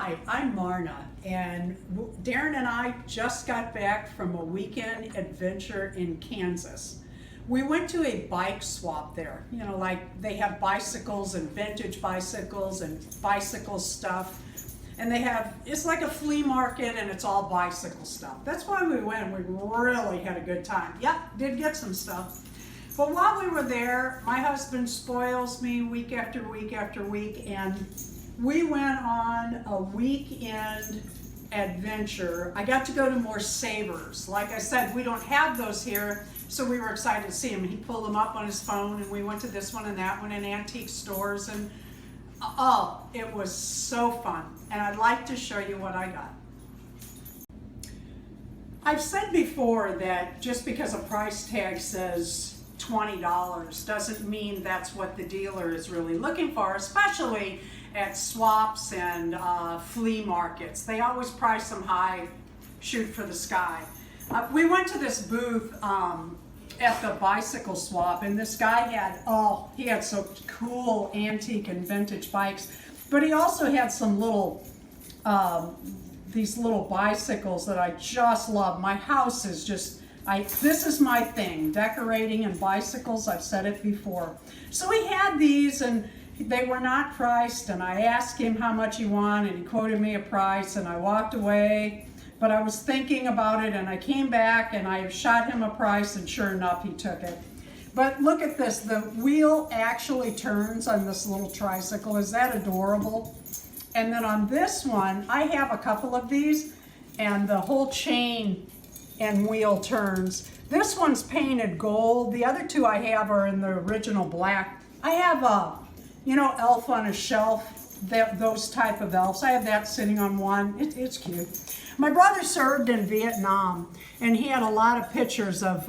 Hi, I'm Marna, and Darren and I just got back from a weekend adventure in Kansas. We went to a bike swap there. You know, like they have bicycles and vintage bicycles and bicycle stuff. And they have, it's like a flea market and it's all bicycle stuff. That's why we went. We really had a good time. Yep, did get some stuff. But while we were there, my husband spoils me week after week after week, and we went on a weekend adventure. I got to go to more Savers. Like I said, we don't have those here, so we were excited to see them. He pulled them up on his phone, and we went to this one and that one in antique stores, and oh, it was so fun. And I'd like to show you what I got. I've said before that just because a price tag says $20 doesn't mean that's what the dealer is really looking for, especially at swaps and flea markets. They always price them high, shoot for the sky. We went to this booth at the bicycle swap, and this guy had, he had some cool antique and vintage bikes, but he also had some little, these little bicycles that I just love. My house is just, this is my thing, decorating and bicycles. I've said it before. So he had these, and they were not priced, and I asked him how much he wanted, and he quoted me a price, and I walked away, but I was thinking about it, and I came back, and I shot him a price, and sure enough, he took it. But look at this, the wheel actually turns on this little tricycle. Is that adorable? And then on this one, I have a couple of these, and the whole chain and wheel turns. This one's painted gold. The other two I have are in the original black. I have a, you know, elf on a shelf, those type of elves. I have that sitting on one. It's cute. My brother served in Vietnam, and he had a lot of pictures of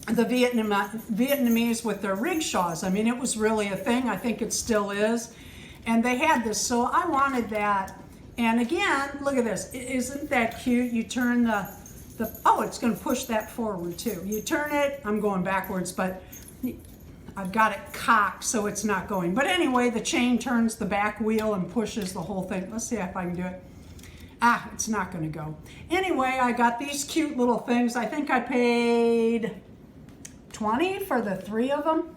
the Vietnamese with their rickshaws. I mean, it was really a thing. I think it still is. And they had this, so I wanted that. And again, look at this. Isn't that cute? You turn oh, it's going to push that forward too. You turn it, I'm going backwards, but I've got it cocked so it's not going. But anyway, the chain turns the back wheel and pushes the whole thing. Let's see if I can do it. It's not going to go. Anyway, I got these cute little things. I think I paid $20 for the 3 of them.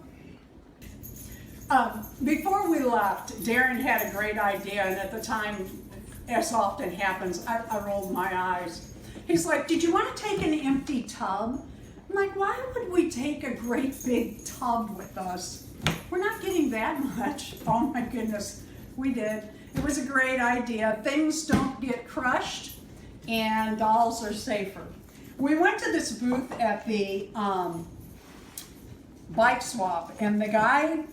Before we left, Darren had a great idea, and at the time, as often happens, I rolled my eyes. He's like, did you want to take an empty tub? I'm like, why would we take a great big tub with us? We're not getting that much. Oh my goodness, we did. It was a great idea. Things don't get crushed, and dolls are safer. We went to this booth at the bike swap, and the guy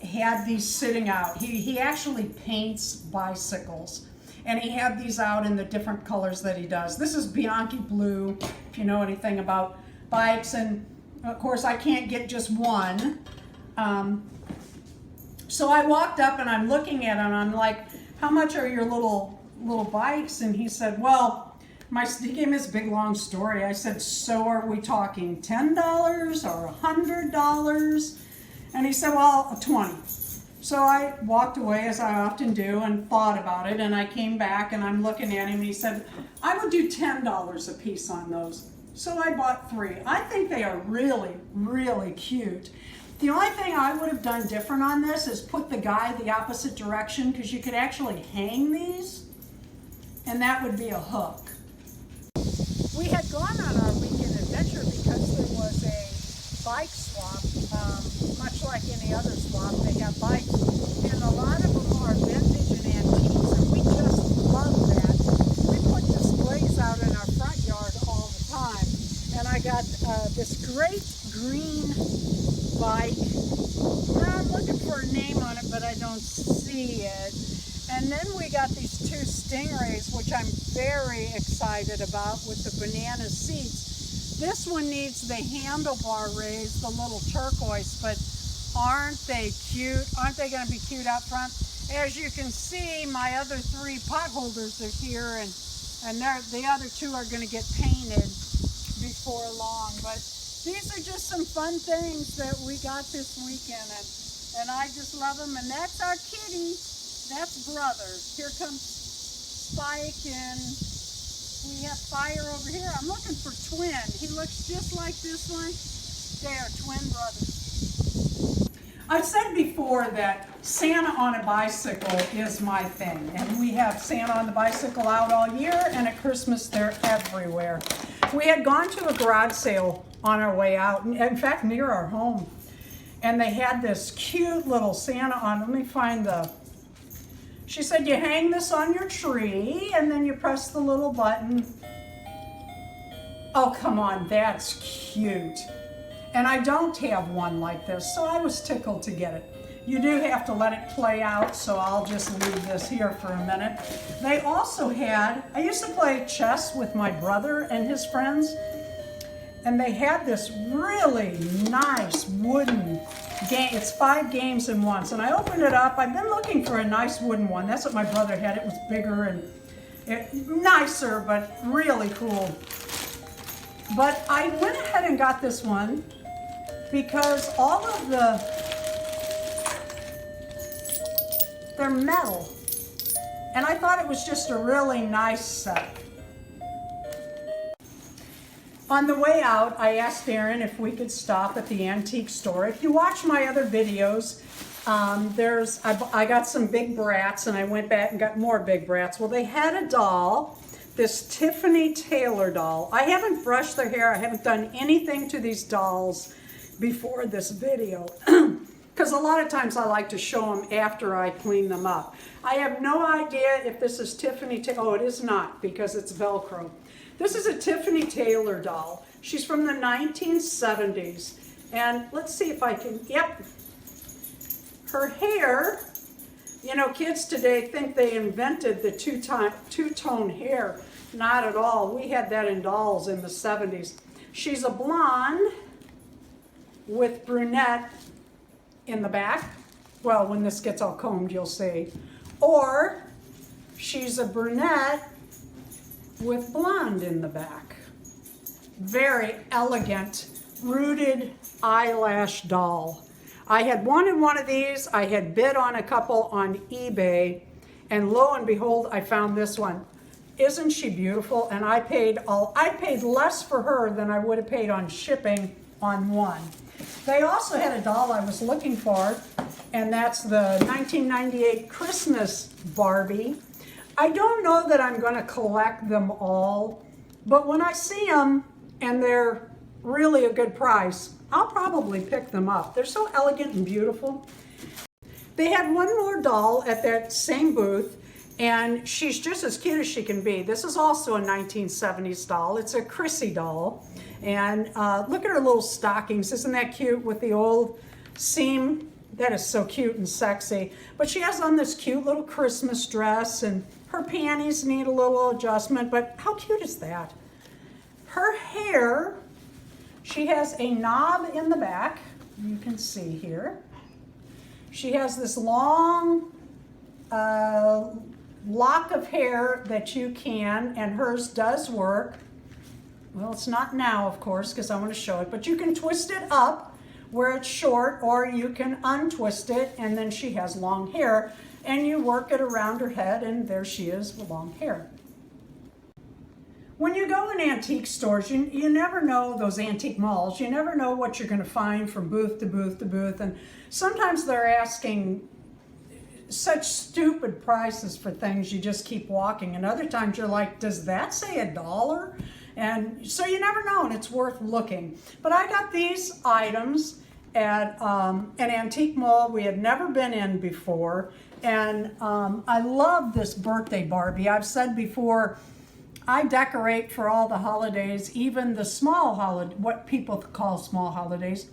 had these sitting out. He actually paints bicycles. And he had these out in the different colors that he does. This is Bianchi blue, if you know anything about bikes. And of course, I can't get just one. So I walked up and I'm looking at him. I'm like, how much are your little bikes? And he said, well, he gave me this big long story. I said, so are we talking $10 or $100? And he said, well, 20. So I walked away, as I often do, and thought about it, and I came back and I'm looking at him, and he said, I would do $10 a piece on those. So I bought 3. I think they are really, really cute. The only thing I would have done different on this is put the guy the opposite direction, because you could actually hang these, and that would be a hook. We had gone on our weekend adventure because there was a bike swap, much like any other swap. They have bikes, and a lot of them are vintage and antiques, and we just love that. We put displays out in our front yard all the time, and I got this great green bike. Now I'm looking for a name on it, but I don't see it. And then we got these 2 Stingrays, which I'm very excited about, with the banana seats. This one needs the handlebar raised, the little turquoise, but aren't they cute? Aren't they going to be cute out front? As you can see, my other 3 pot holders are here, and the other 2 are going to get painted before long. But these are just some fun things that we got this weekend, and I just love them. And that's our kitty. That's Brother. Here comes Spike, and we have Fire over here. I'm looking for Twin. He looks just like this one. They're twin brothers. I've said before that Santa on a bicycle is my thing, and we have Santa on the bicycle out all year, and at Christmas they're everywhere. We had gone to a garage sale on our way out, in fact near our home, and they had this cute little Santa on. Let me find she said you hang this on your tree and then you press the little button. Oh, come on, that's cute. And I don't have one like this, so I was tickled to get it. You do have to let it play out, so I'll just leave this here for a minute. They also had, I used to play chess with my brother and his friends, and they had this really nice wooden game. It's 5 games in one. And I opened it up. I've been looking for a nice wooden one. That's what my brother had. It was bigger and nicer, but really cool. But I went ahead and got this one because all of they're metal. And I thought it was just a really nice set. On the way out, I asked Aaron if we could stop at the antique store. If you watch my other videos, I got some big brats and I went back and got more big brats. Well, they had a doll, this Tiffany Taylor doll. I haven't brushed their hair. I haven't done anything to these dolls before this video. Because a lot of times I like to show them after I clean them up. I have no idea if this is Tiffany Taylor. Oh, it is not, because it's Velcro. This is a Tiffany Taylor doll. She's from the 1970s. And let's see if I can, yep. Her hair, you know, kids today think they invented the two-tone hair. Not at all. We had that in dolls in the 70s. She's a blonde with brunette in the back. Well, when this gets all combed, you'll see. Or she's a brunette with blonde in the back. Very elegant, rooted eyelash doll. I had wanted one of these. I had bid on a couple on eBay, and lo and behold, I found this one. Isn't she beautiful? And I paid less for her than I would have paid on shipping on one. They also had a doll I was looking for, and that's the 1998 Christmas Barbie. I don't know that I'm going to collect them all, but when I see them and they're really a good price, I'll probably pick them up. They're so elegant and beautiful. They had one more doll at that same booth, and she's just as cute as she can be. This is also a 1970s doll. It's a Chrissy doll. And look at her little stockings. Isn't that cute with the old seam? That is so cute and sexy. But she has on this cute little Christmas dress, and her panties need a little adjustment, but how cute is that? Her hair, she has a knob in the back. You can see here. She has this long lock of hair that you can, and hers does work. Well, it's not now, of course, because I want to show it, but you can twist it up where it's short, or you can untwist it, and then she has long hair, and you work it around her head, and there she is with long hair. When you go in antique stores, you never know, those antique malls, you never know what you're going to find from booth to booth to booth, and sometimes they're asking such stupid prices for things you just keep walking, and other times you're like, does that say $1? And so you never know, and it's worth looking. But I got these items at an antique mall we had never been in before, and I love this birthday Barbie. I've said before, I decorate for all the holidays, even the small holiday, what people call small holidays,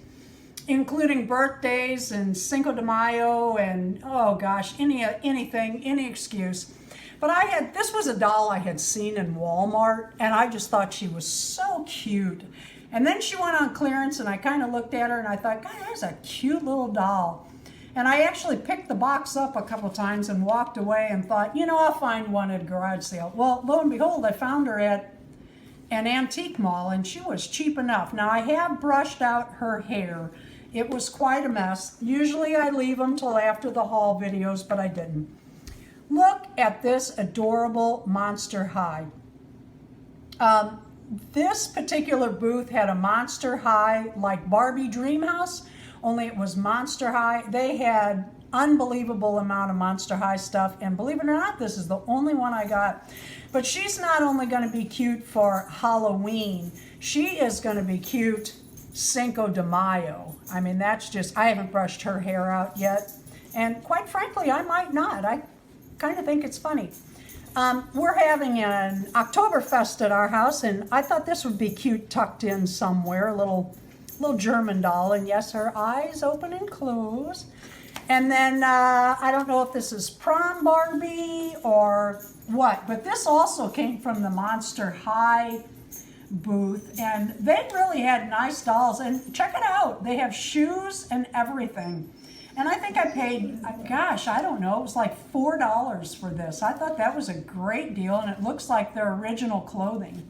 including birthdays and Cinco de Mayo and, oh gosh, anything, any excuse. But this was a doll I had seen in Walmart, and I just thought she was so cute. And then she went on clearance, and I kind of looked at her and I thought, God, that's a cute little doll. And I actually picked the box up a couple times and walked away and thought, you know, I'll find one at a garage sale. Well, lo and behold, I found her at an antique mall, and she was cheap enough. Now, I have brushed out her hair. It was quite a mess. Usually I leave them till after the haul videos, but I didn't. Look at this adorable Monster High. This particular booth had a Monster High like Barbie Dream House, only it was Monster High. They had unbelievable amount of Monster High stuff, and believe it or not, this is the only one I got. But she's not only going to be cute for Halloween, she is going to be cute Cinco de Mayo. I mean, that's just, I haven't brushed her hair out yet, and quite frankly, I might not. I kind of think it's funny. We're having an Oktoberfest at our house, and I thought this would be cute tucked in somewhere, a little German doll, and yes, her eyes open and close. And then I don't know if this is prom Barbie or what, but this also came from the Monster High booth, and they really had nice dolls. And check it out, they have shoes and everything. And I think I paid, gosh, I don't know, it was like $4 for this. I thought that was a great deal, and it looks like their original clothing.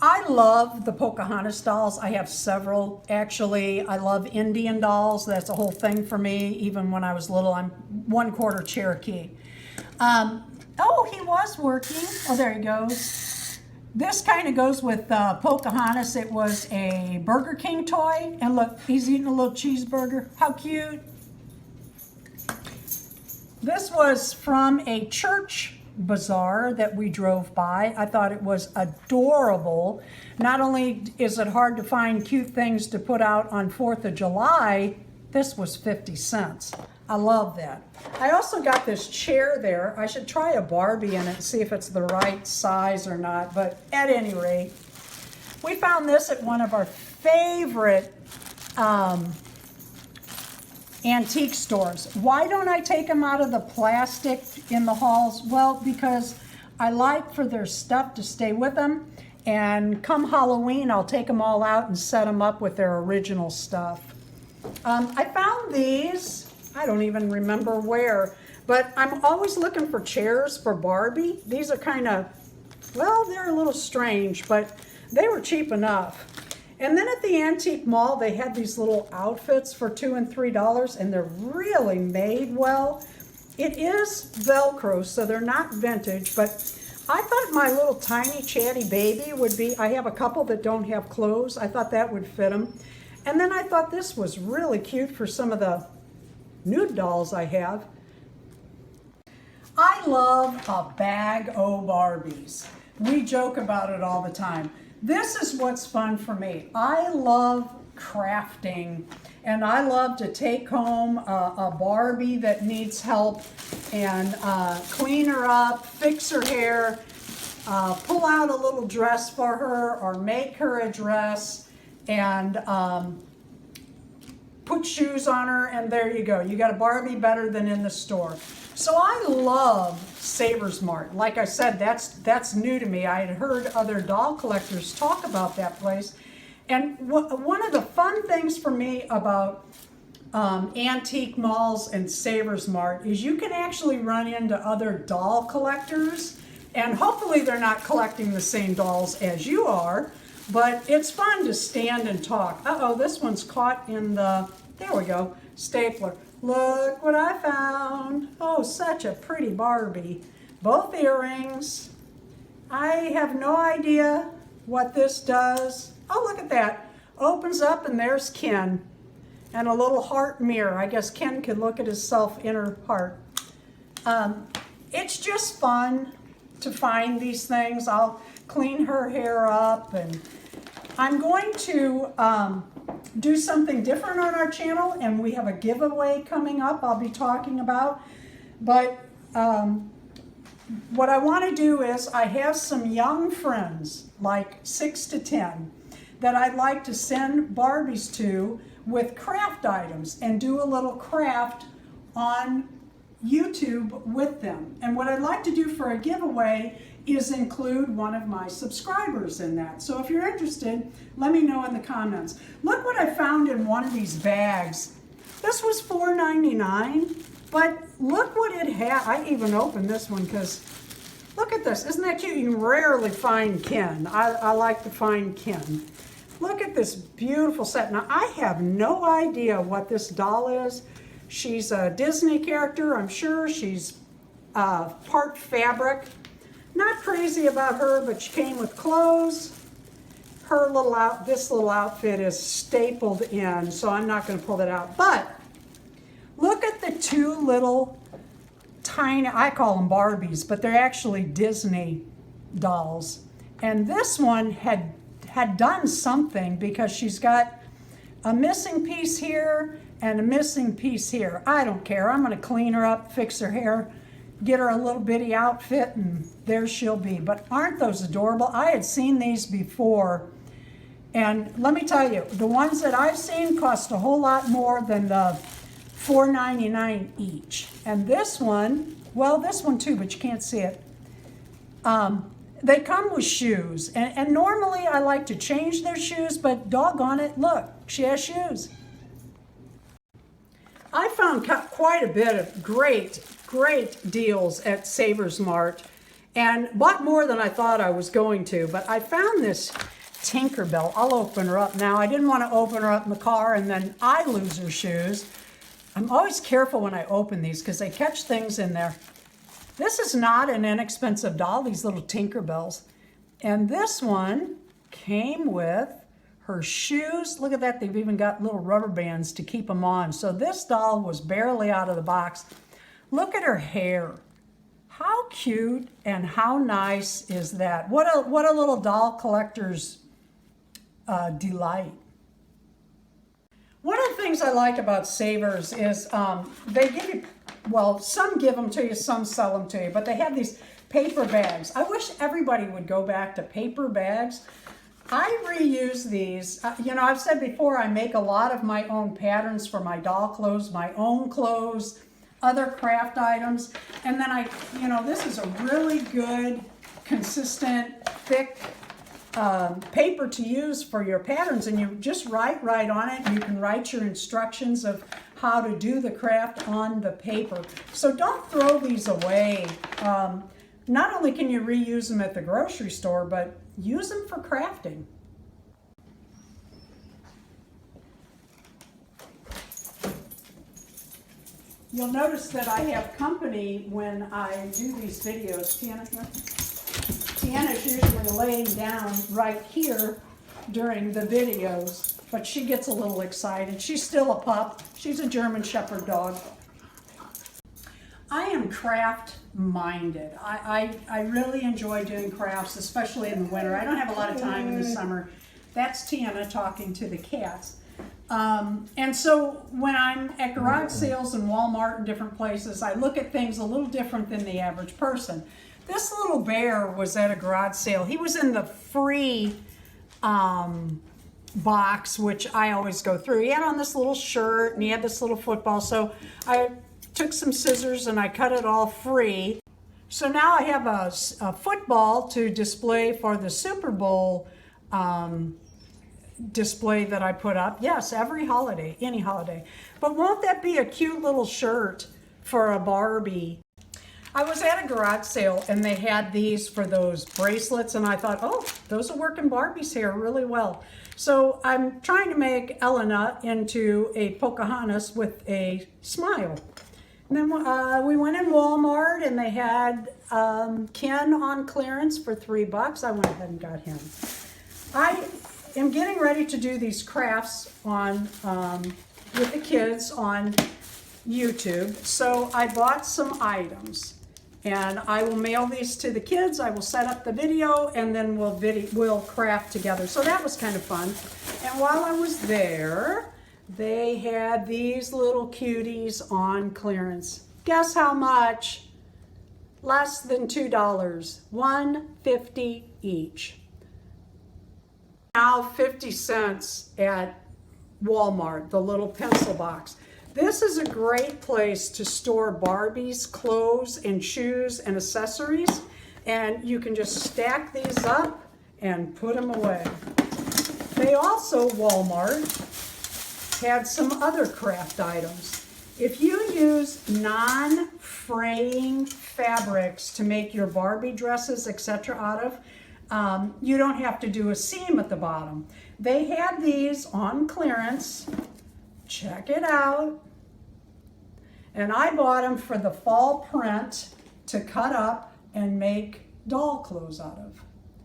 I love the Pocahontas dolls. I have several, actually. I love Indian dolls. That's a whole thing for me. Even when I was little, I'm 1/4 Cherokee. Oh, he was working. Oh, there he goes. This kind of goes with Pocahontas. It was a Burger King toy. And look, he's eating a little cheeseburger. How cute. This was from a church bazaar that we drove by. I thought it was adorable. Not only is it hard to find cute things to put out on 4th of July, this was 50 cents. I love that. I also got this chair there. I should try a Barbie in it and see if it's the right size or not, but at any rate, we found this at one of our favorite antique stores. Why don't I take them out of the plastic in the halls? Well, because I like for their stuff to stay with them, and come Halloween, I'll take them all out and set them up with their original stuff. I found these. I don't even remember where, but I'm always looking for chairs for Barbie. These are kind of, well, they're a little strange, but they were cheap enough. And then at the antique mall, they had these little outfits for $2 and $3, and they're really made well. It is Velcro, so they're not vintage, but I thought my little tiny chatty baby would be, I have a couple that don't have clothes. I thought that would fit them. And then I thought this was really cute for some of the nude dolls I have. I love a bag o' Barbies. We joke about it all the time. This is what's fun for me. I love crafting, and I love to take home a Barbie that needs help and clean her up, fix her hair, pull out a little dress for her, or make her a dress, and put shoes on her, and there you go. You got a Barbie better than in the store. So I love Savers Mart. Like I said, that's new to me. I had heard other doll collectors talk about that place. And one of the fun things for me about antique malls and Savers Mart is you can actually run into other doll collectors, and hopefully they're not collecting the same dolls as you are. But it's fun to stand and talk. Uh-oh, this one's caught in the, there we go, stapler. Look what I found. Oh, such a pretty Barbie. Both earrings. I have no idea what this does. Oh, look at that. Opens up and there's Ken. And a little heart mirror. I guess Ken could look at himself in her heart. It's just fun to find these things. I'll clean her hair up, and I'm going to do something different on our channel, and we have a giveaway coming up I'll be talking about. But what I want to do is I have some young friends, like 6 to 10, that I'd like to send Barbies to with craft items and do a little craft on YouTube with them. And what I'd like to do for a giveaway is include one of my subscribers in that. So if you're interested, let me know in the comments. Look what I found in one of these bags. This was $4.99, but look what it had. I even opened this one because look at this. Isn't that cute? You can rarely find Ken. I like to find Ken. Look at this beautiful set. Now, I have no idea what this doll is. She's a Disney character, I'm sure. She's part fabric. Not crazy about her, but she came with clothes. This little outfit is stapled in, so I'm not going to pull that out. But look at the two little tiny, I call them Barbies, but they're actually Disney dolls. And this one had done something because she's got a missing piece here and a missing piece here. I don't care. I'm going to clean her up, fix her hair, get her a little bitty outfit, and there she'll be. But aren't those adorable? I had seen these before. And let me tell you, the ones that I've seen cost a whole lot more than the $4.99 each. And this one, well, this one too, but you can't see it. They come with shoes. And normally I like to change their shoes, but doggone it, look, she has shoes. I found quite a bit of great deals at Savers Mart and bought more than I thought I was going to. But I found this Tinkerbell. I'll open her up now. I didn't want to open her up in the car and then I lose her shoes. I'm always careful when I open these because they catch things in there. This is not an inexpensive doll, these little Tinkerbells. And this one came with her shoes. Look at that, they've even got little rubber bands to keep them on. So this doll was barely out of the box. Look at her hair. How cute and how nice is that? What a little doll collector's delight. One of the things I like about Savers is they give you, well, some give them to you, some sell them to you, but they have these paper bags. I wish everybody would go back to paper bags. I reuse these. You know, I've said before, I make a lot of my own patterns for my doll clothes, my own clothes, other craft items. And then this is a really good, consistent, thick paper to use for your patterns, and you just write right on it. You can write your instructions of how to do the craft on the paper. So don't throw these away. Not only can you reuse them at the grocery store, but use them for crafting. You'll notice that I have company when I do these videos. Tiana's usually laying down right here during the videos, but she gets a little excited. She's still a pup. She's a German Shepherd dog. I am craft minded. I really enjoy doing crafts, especially in the winter. I don't have a lot of time in the summer. That's Tiana talking to the cats. And so when I'm at garage sales and Walmart and different places, I look at things a little different than the average person. This little bear was at a garage sale. He was in the free box, which I always go through. He had on this little shirt and he had this little football. So I took some scissors and I cut it all free. So now I have a football to display for the Super Bowl display that I put up. Yes, every holiday, any holiday. But won't that be a cute little shirt for a Barbie? I was at a garage sale and they had these for those bracelets and I thought, oh, those will work in Barbie's hair really well. So I'm trying to make Elena into a Pocahontas with a smile. And then we went in Walmart and they had Ken on clearance for $3. I went ahead and got him. I am getting ready to do these crafts on with the kids on YouTube. So I bought some items and I will mail these to the kids. I will set up the video and then we'll craft together. So that was kind of fun. And while I was there, they had these little cuties on clearance. Guess how much? Less than $2, $1.50 each. Now 50 cents at Walmart, the little pencil box. This is a great place to store Barbies, clothes and shoes and accessories. And you can just stack these up and put them away. They also, Walmart, had some other craft items. If you use non-fraying fabrics to make your Barbie dresses, etc. out of, you don't have to do a seam at the bottom. They had these on clearance. Check it out. And I bought them for the fall print to cut up and make doll clothes out of.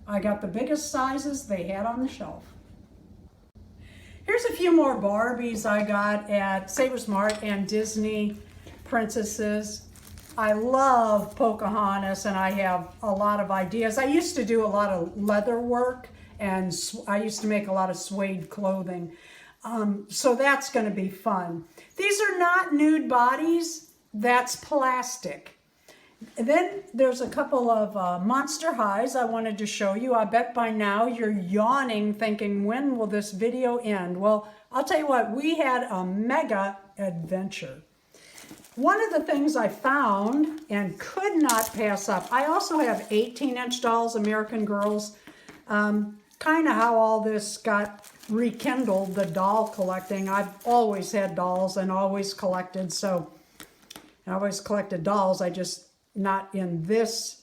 I got the biggest sizes they had on the shelf. Here's a few more Barbies I got at Savers Mart and Disney princesses. I love Pocahontas and I have a lot of ideas. I used to do a lot of leather work and I used to make a lot of suede clothing. So that's going to be fun. These are not nude bodies, that's plastic. And then there's a couple of Monster Highs I wanted to show you. I bet by now you're yawning thinking, when will this video end? Well, I'll tell you what, we had a mega adventure. One of the things I found and could not pass up, I also have 18-inch dolls, American Girls. Kind of how all this got rekindled, the doll collecting. I've always had dolls and always collected, so I always collected dolls. I just not in this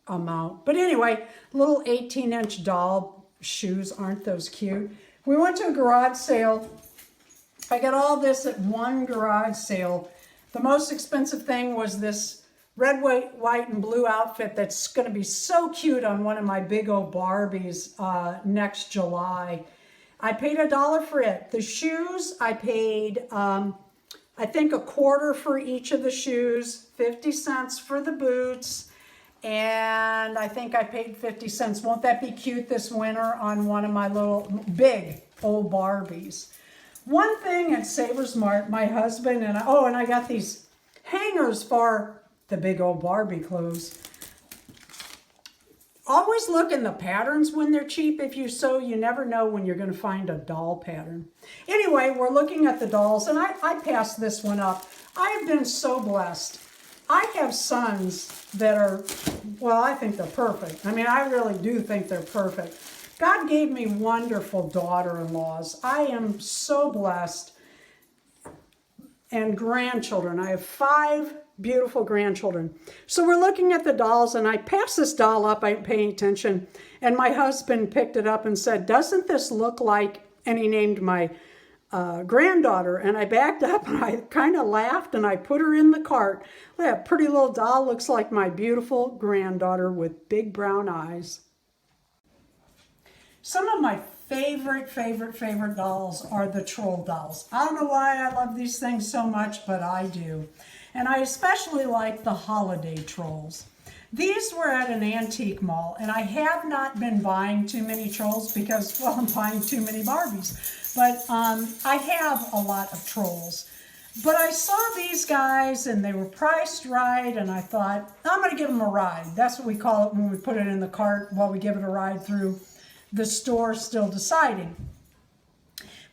amount. But anyway, little 18-inch doll shoes, aren't those cute? We went to a garage sale. I got all this at one garage sale. The most expensive thing was this red, white, and blue outfit that's going to be so cute on one of my big old Barbies next July. I paid $1 for it. The shoes, I paid, I think $0.25 for each of the shoes, 50 cents for the boots, and I think I paid 50 cents. Won't that be cute this winter on one of my little big old Barbies? One thing at Savers Mart, my husband and I, oh, and I got these hangers for the big old Barbie clothes. Always look in the patterns when they're cheap. If you sew, you never know when you're going to find a doll pattern. Anyway, we're looking at the dolls, and I passed this one up. I have been so blessed. I have sons that are, well, I think they're perfect. I mean, I really do think they're perfect. God gave me wonderful daughter-in-laws. I am so blessed. And grandchildren. I have 5 beautiful grandchildren. So we're looking at the dolls, and I passed this doll up, I ain't paying attention, and my husband picked it up and said, doesn't this look like, and he named my granddaughter, and I backed up and I kind of laughed and I put her in the cart. That pretty little doll looks like my beautiful granddaughter with big brown eyes. Some of my favorite dolls are the troll dolls. I don't know why I love these things so much, but I do. And I especially like the holiday trolls. These were at an antique mall, and I have not been buying too many trolls because, well, I'm buying too many Barbies. But I have a lot of trolls. But I saw these guys, and they were priced right, and I thought, I'm going to give them a ride. That's what we call it when we put it in the cart while we give it a ride through the store, still deciding.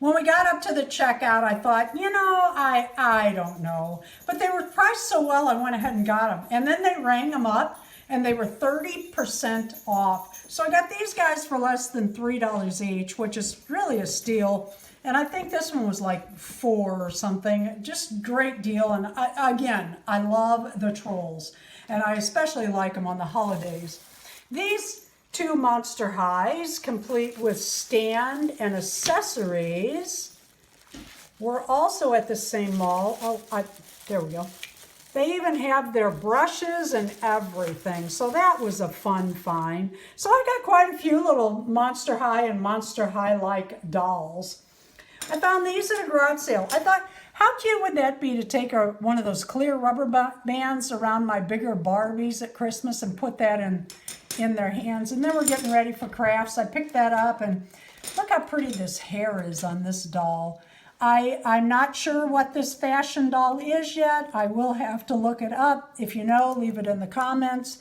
When we got up to the checkout, I thought, you know, I don't know. But they were priced so well, I went ahead and got them. And then they rang them up, and they were 30% off. So I got these guys for less than $3 each, which is really a steal. And I think this one was like $4 or something. Just great deal. And again, I love the trolls. And I especially like them on the holidays. These 2 Monster Highs, complete with stand and accessories, were also at the same mall. Oh, there we go. They even have their brushes and everything. So that was a fun find. So I got quite a few little Monster High and Monster High-like dolls. I found these at a garage sale. I thought, how cute would that be to take one of those clear rubber bands around my bigger Barbies at Christmas and put that in their hands. And then we're getting ready for crafts. I picked that up, and look how pretty this hair is on this doll. I'm not sure what this fashion doll is yet. I will have to look it up. If you know, leave it in the comments.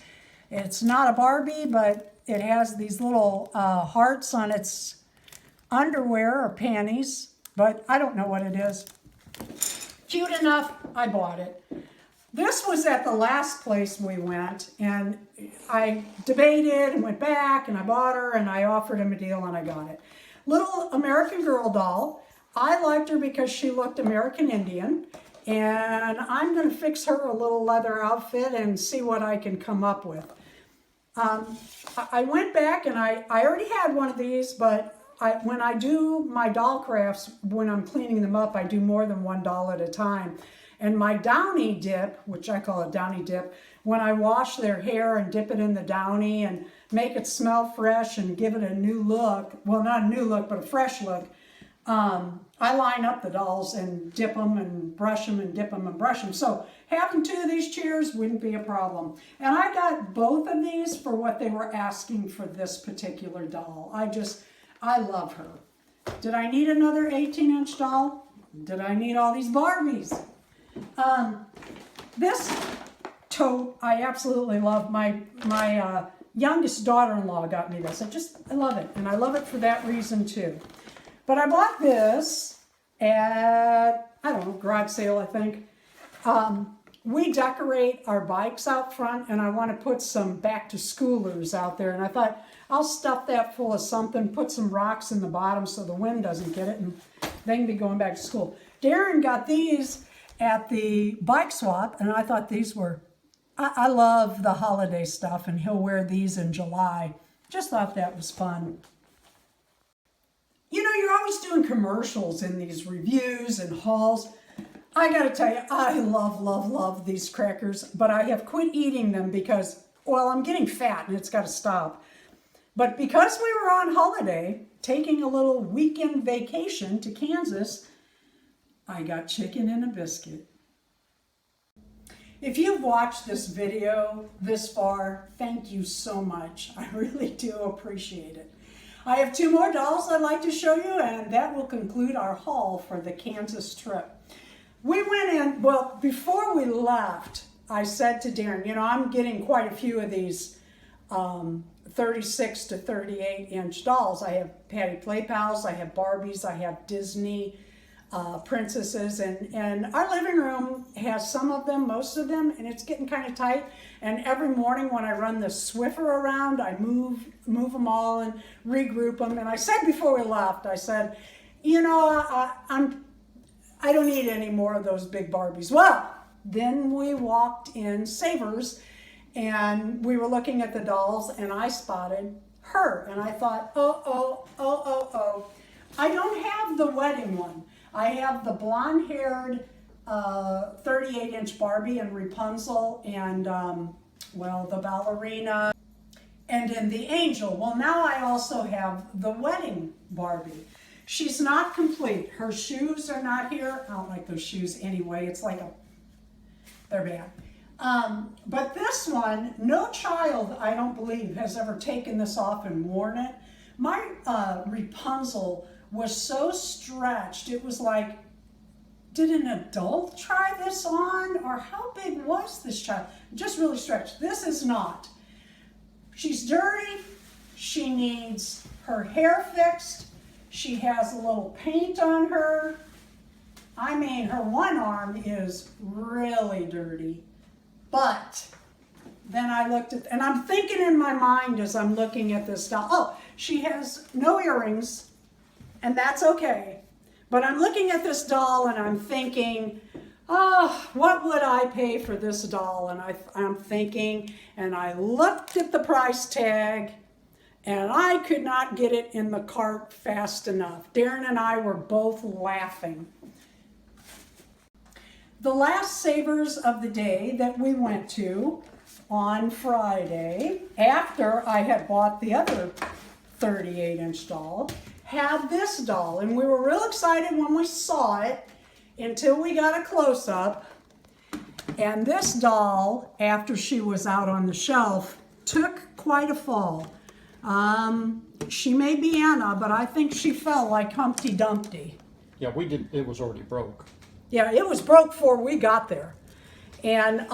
It's not a Barbie, but it has these little hearts on its underwear or panties, but I don't know what it is. Cute enough, I bought it. This was at the last place we went, and I debated and went back, and I bought her, and I offered him a deal, and I got it. Little American Girl doll. I liked her because she looked American Indian, and I'm going to fix her a little leather outfit and see what I can come up with. I went back, and I already had one of these, but when I do my doll crafts, when I'm cleaning them up, I do more than one doll at a time. And my Downy dip, which I call a Downy dip, when I wash their hair and dip it in the Downy and make it smell fresh and give it a new look, well, not a new look, but a fresh look, I line up the dolls and dip them and brush them and dip them and brush them. So having 2 of these chairs wouldn't be a problem. And I got both of these for what they were asking for this particular doll. I love her. Did I need another 18-inch doll? Did I need all these Barbies? This tote I absolutely love. My youngest daughter-in-law got me this. I love it. And I love it for that reason too. But I bought this at, I don't know, garage sale, I think. We decorate our bikes out front, and I want to put some back-to-schoolers out there. And I thought, I'll stuff that full of something, put some rocks in the bottom so the wind doesn't get it, and they can be going back to school. Darren got these at the bike swap, and I thought these were, I love the holiday stuff, and he'll wear these in July. Just thought that was fun. You know, you're always doing commercials in these reviews and hauls. I gotta tell you, I love these crackers, but I have quit eating them because, well, I'm getting fat and it's gotta stop. But because we were on holiday, taking a little weekend vacation to Kansas, I got chicken and a biscuit. If you've watched this video this far, thank you so much. I really do appreciate it. I have 2 more dolls I'd like to show you, and that will conclude our haul for the Kansas trip. We went in, well, before we left, I said to Darren, you know, I'm getting quite a few of these 36 to 38-inch dolls. I have Patty Play Pals, I have Barbies, I have Disney princesses, and our living room has some of them, most of them, and it's getting kind of tight. And every morning when I run the Swiffer around, I move them all and regroup them. And I said before we left, I said, you know, I don't need any more of those big Barbies. Well, then we walked in Savers, and we were looking at the dolls, and I spotted her, and I thought, oh. I don't have the wedding one. I have the blonde-haired 38-inch Barbie and Rapunzel and, well, the ballerina and then the angel. Well, now I also have the wedding Barbie. She's not complete. Her shoes are not here. I don't like those shoes anyway. It's like they're bad. But this one, no child, I don't believe, has ever taken this off and worn it. My Rapunzel was so stretched, it was like, did an adult try this on? Or how big was this child? Just really stretched. This is not. She's dirty. She needs her hair fixed. She has a little paint on her. I mean, her one arm is really dirty. But then I looked at, and I'm thinking in my mind as I'm looking at this doll, oh, she has no earrings, and that's okay. But I'm looking at this doll and I'm thinking, oh, what would I pay for this doll? And I'm thinking, and I looked at the price tag, and I could not get it in the cart fast enough. Darren and I were both laughing. The last Savers of the day that we went to on Friday, after I had bought the other 38-inch doll, had this doll, and we were real excited when we saw it until we got a close-up. And this doll, after she was out on the shelf, took quite a fall. She may be Anna, but I think she fell like Humpty Dumpty. Yeah, we did. It was already broke. Yeah, it was broke before we got there. And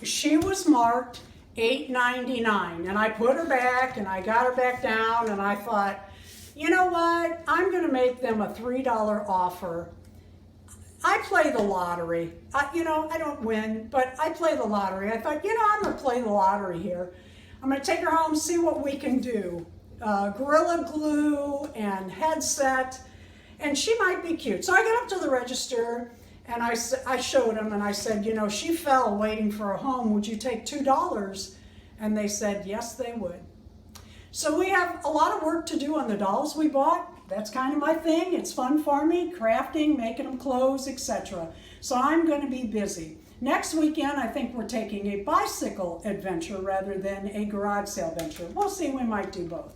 she was marked $8.99, and I put her back, and I got her back down, and I thought, you know what? I'm going to make them a $3 offer. I play the lottery. You know, I don't win, but I play the lottery. I thought, you know, I'm going to play the lottery here. I'm going to take her home, see what we can do. Gorilla Glue and headset, and she might be cute. So I got up to the register, and I showed them, and I said, you know, she fell waiting for a home. Would you take $2? And they said, yes, they would. So we have a lot of work to do on the dolls we bought, That's kind of my thing. It's fun for me, crafting, making them clothes, etc. So I'm going to be busy. Next weekend, I think we're taking a bicycle adventure rather than a garage sale venture. We'll see, we might do both.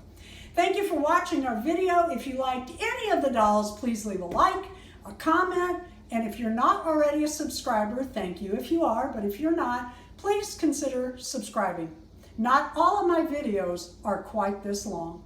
Thank you for watching our video. If you liked any of the dolls, please leave a like, a comment, and if you're not already a subscriber, thank you if you are, but if you're not, please consider subscribing. Not all of my videos are quite this long.